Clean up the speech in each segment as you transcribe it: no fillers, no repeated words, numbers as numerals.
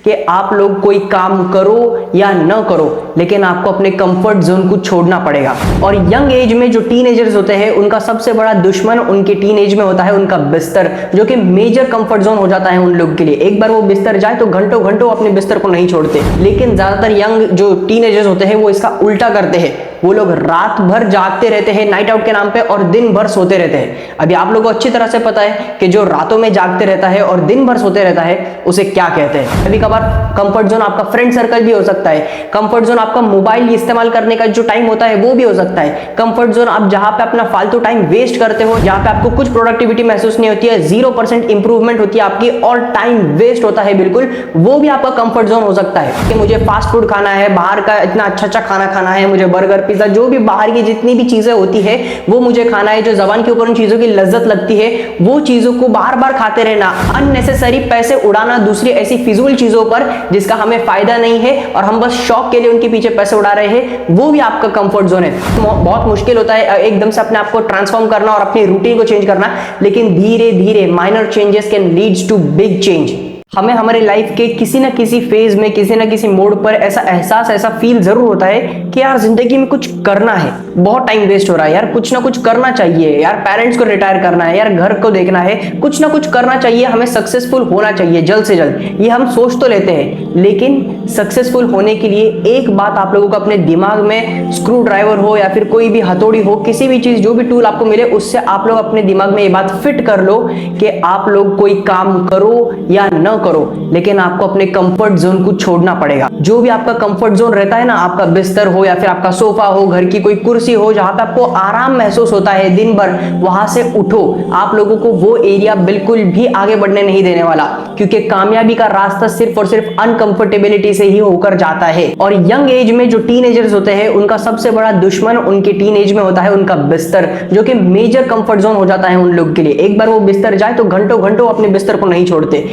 कि आप लोग कोई काम करो या न करो, लेकिन आपको अपने कंफर्ट जोन को छोड़ना पड़ेगा। और यंग एज में जो टीनेजर्स होते हैं उनका सबसे बड़ा दुश्मन उनके टीनेज में होता है उनका बिस्तर, जो कि मेजर कंफर्ट जोन हो जाता है उन लोग के लिए। एक बार वो बिस्तर जाए तो घंटों घंटों अपने बिस्तर को नहीं छोड़ते। लेकिन ज्यादातर यंग जो टीनेजर्स होते हैं वो इसका उल्टा करते हैं। वो लोग रात भर जागते रहते हैं नाइट आउट के नाम पे और दिन भर सोते रहते हैं। अभी आप लोगों को अच्छी तरह से पता है कि जो रातों में जागते रहता है और दिन भर सोते रहता है उसे क्या कहते हैं। कभी कभार कंफर्ट जोन आपका फ्रेंड सर्कल भी हो सकता है, कंफर्ट जोन आपका मोबाइल इस्तेमाल करने का जो टाइम होता है वो भी हो सकता है, कंफर्ट जोन आप जहां पे अपना फालतू टाइम वेस्ट करते हो, जहां पे आपको कुछ प्रोडक्टिविटी महसूस नहीं होती है, 0% इंप्रूवमेंट होती है आपकी और टाइम वेस्ट होता है बिल्कुल, वो भी आपका कंफर्ट जोन हो सकता है। कि मुझे फास्ट फूड खाना है, बाहर का इतना अच्छा अच्छा खाना खाना है, मुझे बर्गर पिज्जा जो भी बाहर की जितनी भी चीजें होती है वो मुझे खाना है, जो जबान के ऊपर उन चीजों की लज्जत लगती है वो चीजों को बार बार खाते रहना, अननेसेसरी पैसे उड़ाना दूसरी ऐसी फिजूल चीजों पर जिसका हमें फायदा नहीं है और हम बस शौक के लिए उनके पीछे पैसे उड़ा रहे हैं, वो भी आपका कंफर्ट जोन है। बहुत मुश्किल होता है एकदम से अपने आप को ट्रांसफॉर्म करना और अपनी रूटीन को चेंज करना, लेकिन धीरे धीरे minor changes can leads to big change. हमें हमारे लाइफ के किसी ना किसी फेज में किसी ना किसी मोड पर ऐसा एहसास ऐसा फील जरूर होता है कि यार जिंदगी में कुछ करना है, बहुत टाइम वेस्ट हो रहा है यार, कुछ ना कुछ करना चाहिए यार, पेरेंट्स को रिटायर करना है यार, घर को देखना है, कुछ ना कुछ करना चाहिए, हमें सक्सेसफुल होना चाहिए जल्द से जल्द। ये हम सोच तो लेते हैं, लेकिन सक्सेसफुल होने के लिए एक बात आप लोगों को अपने दिमाग में स्क्रू ड्राइवर हो या फिर कोई भी हथौड़ी हो, किसी भी चीज जो भी टूल आपको मिले उससे आप लोग अपने दिमाग में ये बात फिट कर लो कि आप लोग कोई काम करो या न करो, लेकिन आपको अपने कंफर्ट जोन को छोड़ना पड़ेगा। जो भी आपका कंफर्ट जोन रहता है ना, आपका बिस्तर हो या फिर आपका सोफा हो, घर की कोई कुर्सी हो जहां पे आपको आराम महसूस होता है दिन भर, वहां से उठो। आप लोगों को वो एरिया बिल्कुल भी आगे बढ़ने नहीं देने वाला, क्योंकि कामयाबी का रास्ता सिर्फ और सिर्फ अनकंफर्टेबिलिटी से ही होकर जाता है। और यंग एज में जो टीनेजर्स होते हैं उनका सबसे बड़ा दुश्मन उनके टीनेज में होता है उनका बिस्तर, जो कि मेजर कंफर्ट जोन हो जाता है उन लोग के लिए। एक बार वो बिस्तर जाए तो घंटों घंटों अपने बिस्तर को नहीं छोड़ते।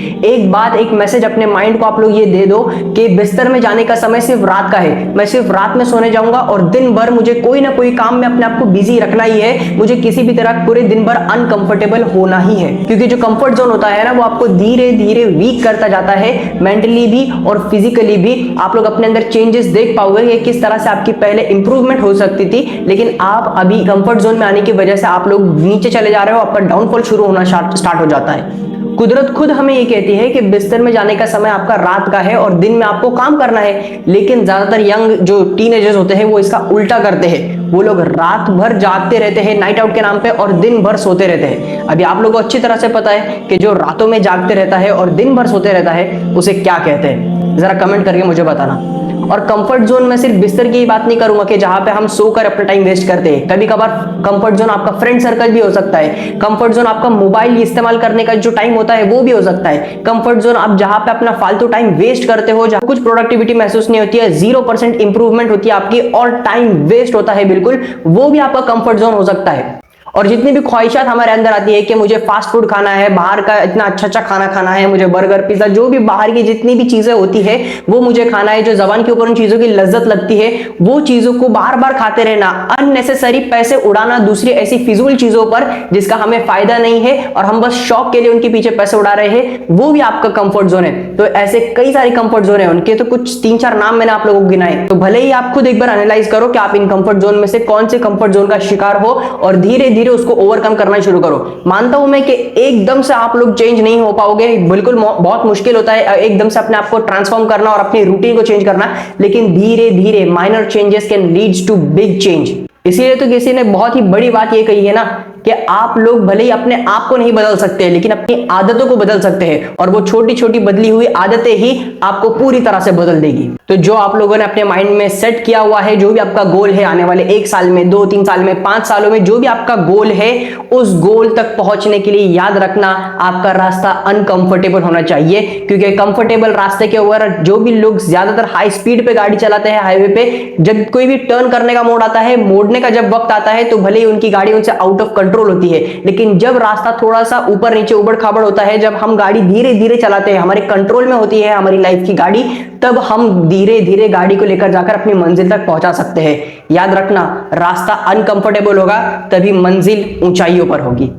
एक मैसेज अपने माइंड को आप लोग ये दे दो कि बिस्तर में जाने का समय सिर्फ रात का है, मैं सिर्फ रात में सोने जाऊंगा और दिन भर मुझे कोई ना कोई काम में अपने आप को बिजी रखना ही है, मुझे किसी भी तरह पूरे दिन भर अनकंफर्टेबल होना ही है। क्योंकि जो कंफर्ट जोन होता है ना वो आपको धीरे धीरे वीक करता जाता है, मेंटली भी और फिजिकली भी। आप लोग अपने अंदर चेंजेस देख पाओगे कि किस तरह से आपकी पहले इंप्रूवमेंट हो सकती थी, लेकिन आप अभी कंफर्ट जोन में आने की वजह से आप लोग नीचे चले जा रहे हो, आपका डाउनफॉल शुरू होना स्टार्ट हो जाता है। कुदरत खुद हमें ये कहती है कि बिस्तर में जाने का समय आपका रात का है और दिन में आपको काम करना है, लेकिन ज्यादातर यंग जो टीनेजर्स होते हैं वो इसका उल्टा करते हैं। वो लोग रात भर जागते रहते हैं नाइट आउट के नाम पे और दिन भर सोते रहते हैं। अभी आप लोगों को अच्छी तरह से पता है कि जो रातों में जागते रहता है और दिन भर सोते रहता है उसे क्या कहते हैं, जरा कमेंट करके मुझे बताना। और कंफर्ट जोन में सिर्फ बिस्तर की बात नहीं करूंगा कि जहां पे हम सोकर अपना टाइम वेस्ट करते हैं। कभी कभार कंफर्ट जोन आपका फ्रेंड सर्कल भी हो सकता है, कंफर्ट जोन आपका मोबाइल इस्तेमाल करने का जो टाइम होता है वो भी हो सकता है, कंफर्ट जोन आप जहां पे अपना फालतू टाइम वेस्ट करते हो, जहां कुछ प्रोडक्टिविटी महसूस नहीं होती है, 0% इंप्रूवमेंट होती है आपकी और टाइम वेस्ट होता है बिल्कुल, वो भी आपका कंफर्ट जोन हो सकता है। और जितनी भी ख्वाहिशात हमारे अंदर आती है कि मुझे फास्ट फूड खाना है, बाहर का इतना अच्छा अच्छा खाना खाना है, मुझे बर्गर पिज्जा जो भी बाहर की जितनी भी चीजें होती है वो मुझे खाना है, जो जबान के ऊपर उन चीजों की लज्जत लगती है, वो चीजों को बार बार खाते रहना, अननेसेसरी पैसे उड़ाना दूसरी ऐसी फिजूल चीजों पर जिसका हमें फायदा नहीं है और हम बस शौक के लिए उनके पीछे पैसे उड़ा रहे हैं, वो भी आपका कंफर्ट जोन है। तो ऐसे कई सारे कंफर्ट जोन है, उनके तो कुछ 3-4 नाम मैंने आप लोगों को गिनाए। तो भले ही आप खुद एक बार एनालाइज करो कि आप इन कंफर्ट जोन में से कौन से कंफर्ट जोन का शिकार हो और धीरे धीरे उसको ओवरकम करना शुरू करो। मानता हूं मैं कि एकदम से आप लोग चेंज नहीं हो पाओगे, बिल्कुल बहुत मुश्किल होता है एकदम से अपने आप को ट्रांसफॉर्म करना और अपनी रूटीन को चेंज करना, लेकिन धीरे धीरे minor changes can leads to big change. इसीलिए तो किसी ने बहुत ही बड़ी बात ये कही है ना कि आप लोग भले ही अपने आप को नहीं बदल सकते लेकिन अपनी आदतों को बदल सकते हैं, और वो छोटी छोटी बदली हुई आदतें ही आपको पूरी तरह से बदल देगी। तो जो आप लोगों ने अपने माइंड में सेट किया हुआ है, जो भी आपका गोल है आने वाले 1 साल में, 2-3 साल में, 5 सालों में, जो भी आपका गोल है, उस गोल तक पहुंचने के लिए याद रखना आपका रास्ता अनकंफर्टेबल होना चाहिए। क्योंकि कंफर्टेबल रास्ते के ऊपर जो भी लोग ज्यादातर हाई स्पीड पे गाड़ी चलाते हैं हाईवे पे, जब कोई भी टर्न करने का मोड आता है, मोड़ने का जब वक्त आता है, तो भले ही उनकी गाड़ी उनसे आउट ऑफ कंट्रोल होती है, लेकिन जब रास्ता थोड़ा सा ऊपर नीचे उबड़ खाबड़ होता है, जब हम गाड़ी धीरे धीरे चलाते हैं, हमारे कंट्रोल में होती है हमारी लाइफ की गाड़ी, तब हम धीरे धीरे गाड़ी को लेकर जाकर अपनी मंजिल तक पहुंचा सकते हैं। याद रखना, रास्ता अनकंफर्टेबल होगा तभी मंजिल ऊंचाइयों पर होगी।